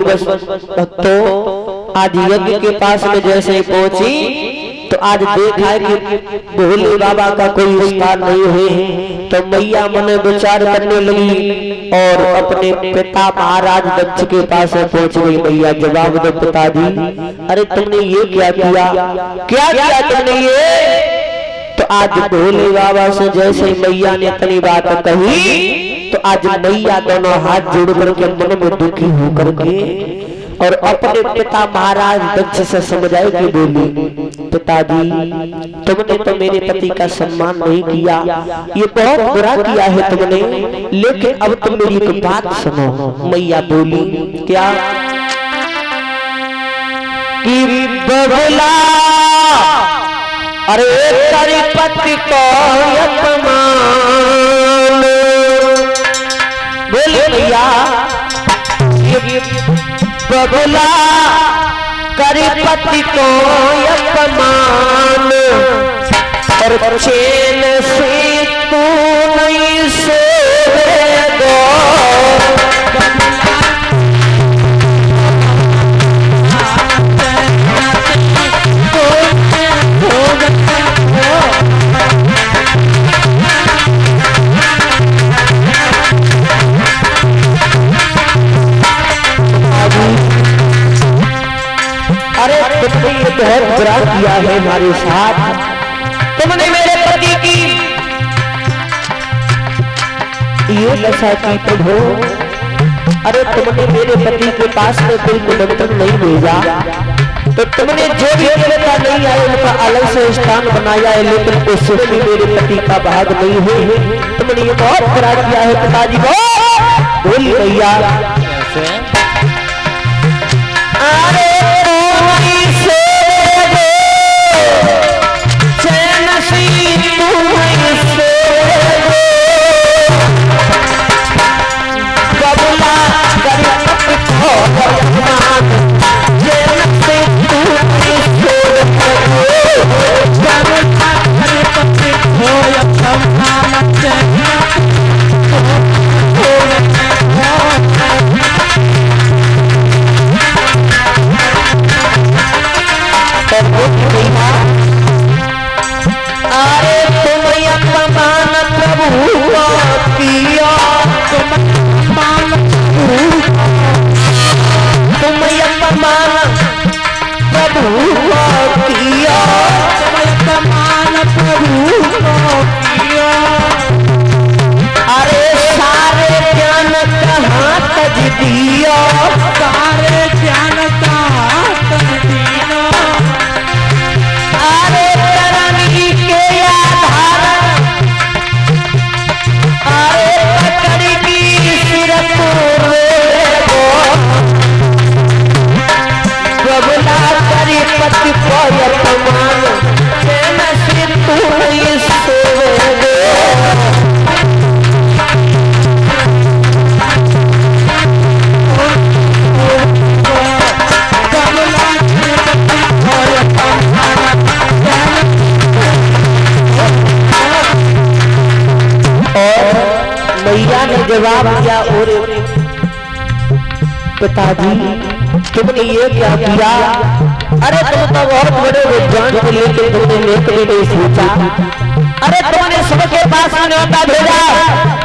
भक्तों आज यज्ञ के पास में जैसे ही पहुंची तो आज देखा है कि भोले बाबा का कोई स्थान नहीं है। तो मैया मन विचार करने लगी और अपने पिता महाराज दक्ष के पास पहुंच गई। मैया जवाब दो पिताजी, अरे तुमने ये क्या किया, क्या किया तुमने ये? तो आज भोले बाबा से जैसे ही मैया ने अपनी बात कही तो आज मैया दोनों हाथ जोड़ करके मन में दुखी होकर के और अपने पिता महाराज दक्ष से समझाए कि बोली, पिताजी तुमने तो मेरे पति का सम्मान नहीं किया, ये बहुत बुरा किया है तुमने, लेकिन अब तुम मेरी एक बात सुनो। मैया बोली, क्या? कि बबला अरे तेरे पति को अपमान, बोले भैया बबला करे पति को अपमान और चैन से तू नहीं सोएगा। तुमने ये बहुत बुरा किया है हमारे साथ, तुमने मेरे पति की ये दशा की प्रभु। अरे तुमने मेरे पति के पास में कोई निमंत्रण नहीं भेजा, तो तुमने जो भी देवता नहीं आए उनका अलग से स्थान बनाया है, लेकिन उसमें भी मेरे पति का भाग नहीं है। तुमने ये बहुत बुरा किया है पिताजी को। बोली भैया, अरे जवाब दिया, और पिताजी तुमने ये क्या किया? अरे तुम तो बहुत बड़े विद्वान थे, लेकिन तुमने नेक नहीं सोचा। अरे तुमने सबके पास न्योता भेजा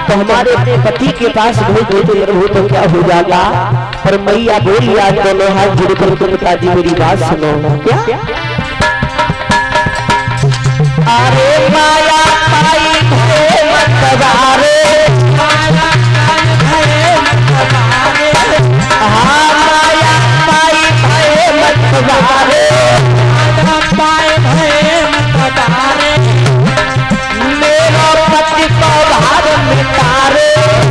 तो हमारे पति के पास भेज देते प्रभु तो क्या हो जाता। पर मैया बोली, आज दोनों हाथ जोड़ कर पिताजी मेरी बात सुनो। क्या? अरे माया पाई मतवारे, मेरा पति को भाव मिटारे,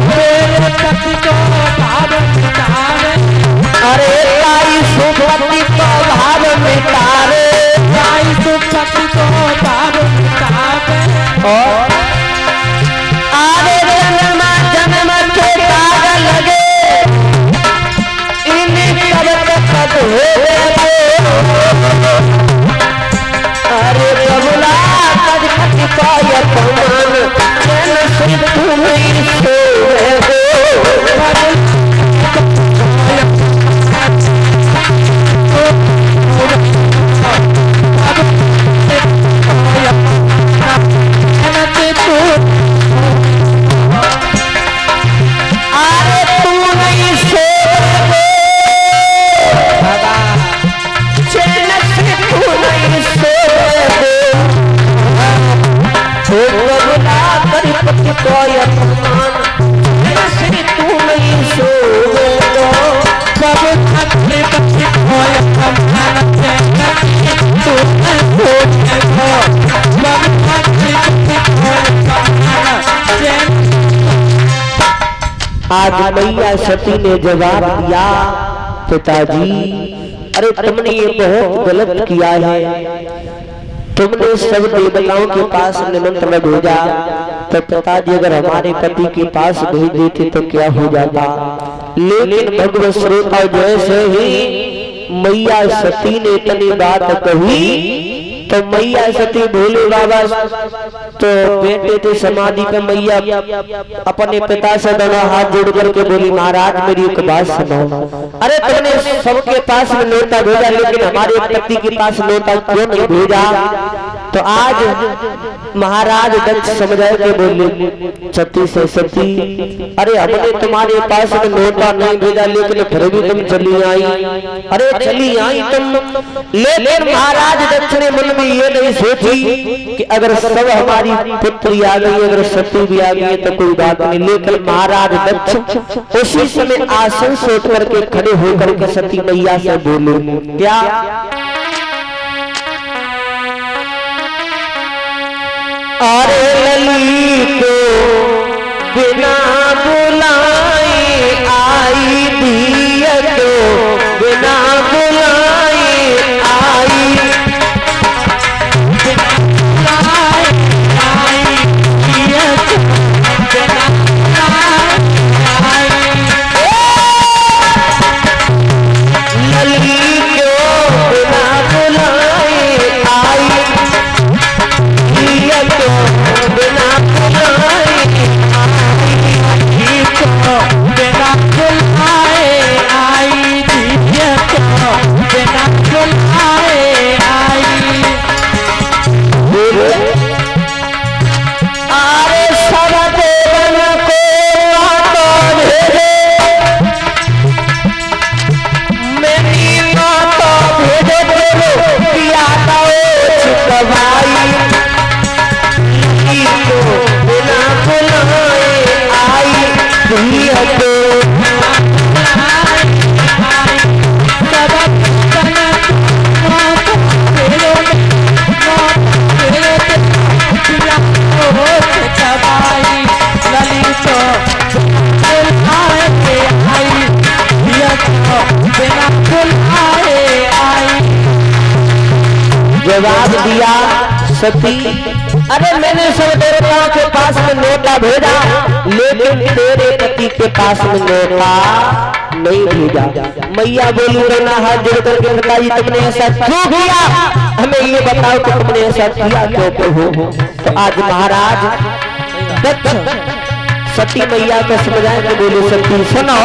मेरे पति को भाव मिटारे। अरे ताई सुपति को भाव मिटारे, ताई सुपति को भाव मिटारे। और आरे जन्म जन्म के दाग लगे, इन्हीं कब तक अरे बबुला पति का अपमान, चैन से तू नहीं सोए हो। आज मैया सती ने जवाब दिया, पिताजी अरे तुमने ये बहुत गलत किया है, तुमने सब देवताओं के पास निमंत्रण भेजा, तो पिताजी अगर हमारे पति के पास भेज देते तो क्या हो जाता। लेकिन भगवत श्रोता जैसे ही मैया सती ने इतनी बात कही तो मैया सती भोले बाबा तो बैठे थे समाधि पे, मैया अपने पिता से दोनों हाथ जोड़ करके बोली, महाराज मेरी एक बात सुनो, अरे तुमने सबके पास में न्योता भेजा लेकिन हमारे पति के पास न्योता क्यों नहीं भेजा। तो आज महाराज दक्ष समझा के बोले, सती से सती अरे हमने तुम्हारे पास में न्योता नहीं भेजा लेकिन फिर भी तुम चली आई, अरे चली आई तुम। लेकिन महाराज दक्ष ने मन में ये नहीं सोची कि अगर सब हमारी पुत्री आ गई, अगर सती भी आ गई तो कोई बात नहीं। लेकिन महाराज दक्ष उसी समय आसन से उठ करके खड़े होकर के सती मैया से बोले, क्या अरे लली को बिना बुलाए आई दिया, तो बिना बुलाए आई, जवाब दिया सती, अरे मैंने सब देवताओं के पास में न्योता भेजा लेकिन तेरे पति के पास में न्योता नहीं भेजा। मैया बोली, रोना हाथ जोड़ करके पिताजी तुमने ऐसा क्यों किया, हमें ये बताओ कि तुमने ऐसा किया क्यों प्रभु। तो आज महाराज दक्ष सती मैया को समझाए तो बोले, सती सुनो,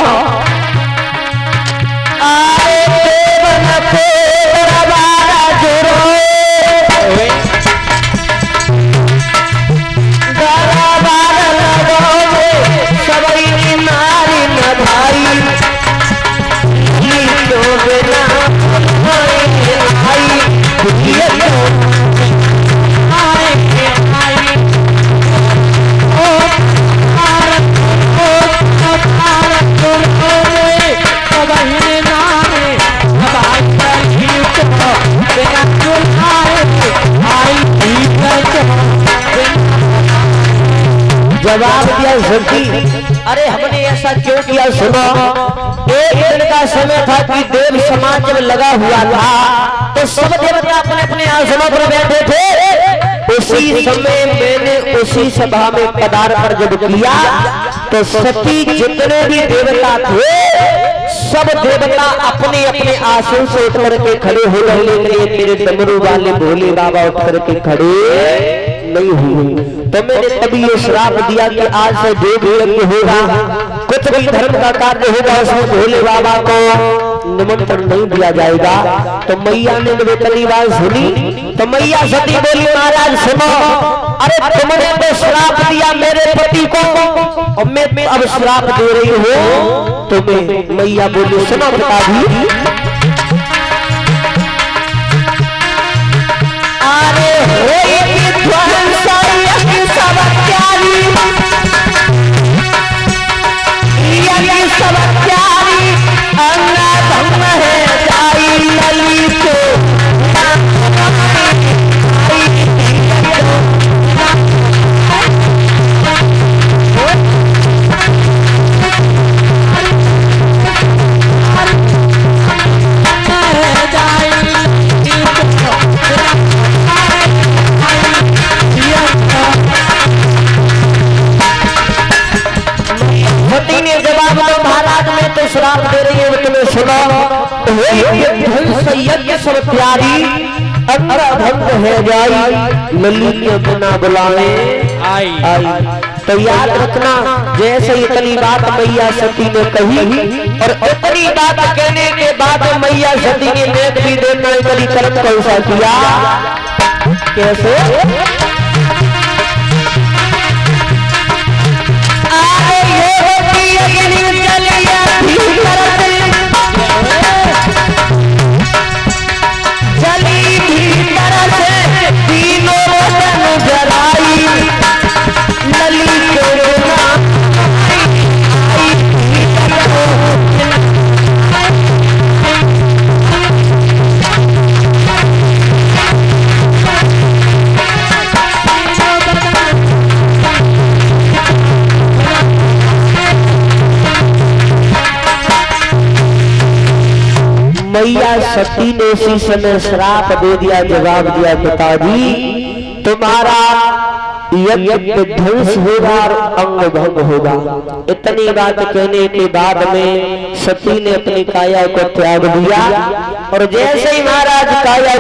जवाब दिया सती, अरे हमने ऐसा क्यों किया सुनो, एक दिन का समय था कि देव समाज जब लगा हुआ था तो सब देवता अपने अपने आसनों पर बैठे थे। उसी समय मैंने उसी सभा में पदार्पण जब किया तो सती जितने भी देवता थे सब देवता अपने अपने आसन से उठ करके खड़े हो गए, लेकिन मेरे डमरू वाले भोले बाबा उठ करके खड़े नहीं हुए। तो मैंने तभी ये श्राप दिया कि आज से जो भी यज्ञ होगा, कुछ भी धर्म का कार्य होगा, उसमें भोले बाबा को निमंत्रण नहीं दिया जाएगा। तो मैया ने जब इतनी बात सुनी तो मैया सती बोली, महाराज सुनो, अरे तुमने तो श्राप दिया मेरे पति को और मैं अब श्राप दे रही हूँ तुम्हें। मैया बोली, सुनो पिताजी, अरे यज्ञ सब प्यारी अंगा भंग है जाई लली के बिना बुलावे आई। तो याद रखना, जैसे इतनी बात मैया सती ने कही और इतनी बात कहने के बाद मैया सती ने नेक भी देना इतनी कर्म कैसा किया, कैसे मैया सती ने इसी समय श्राप दे दिया, जवाब दिया पिताजी तुम्हारा यज्ञ ध्वंस होगा और अंग भंग होगा। इतनी बात कहने के बाद में सती ने अपनी काया को त्याग दिया और जैसे ही महाराज काया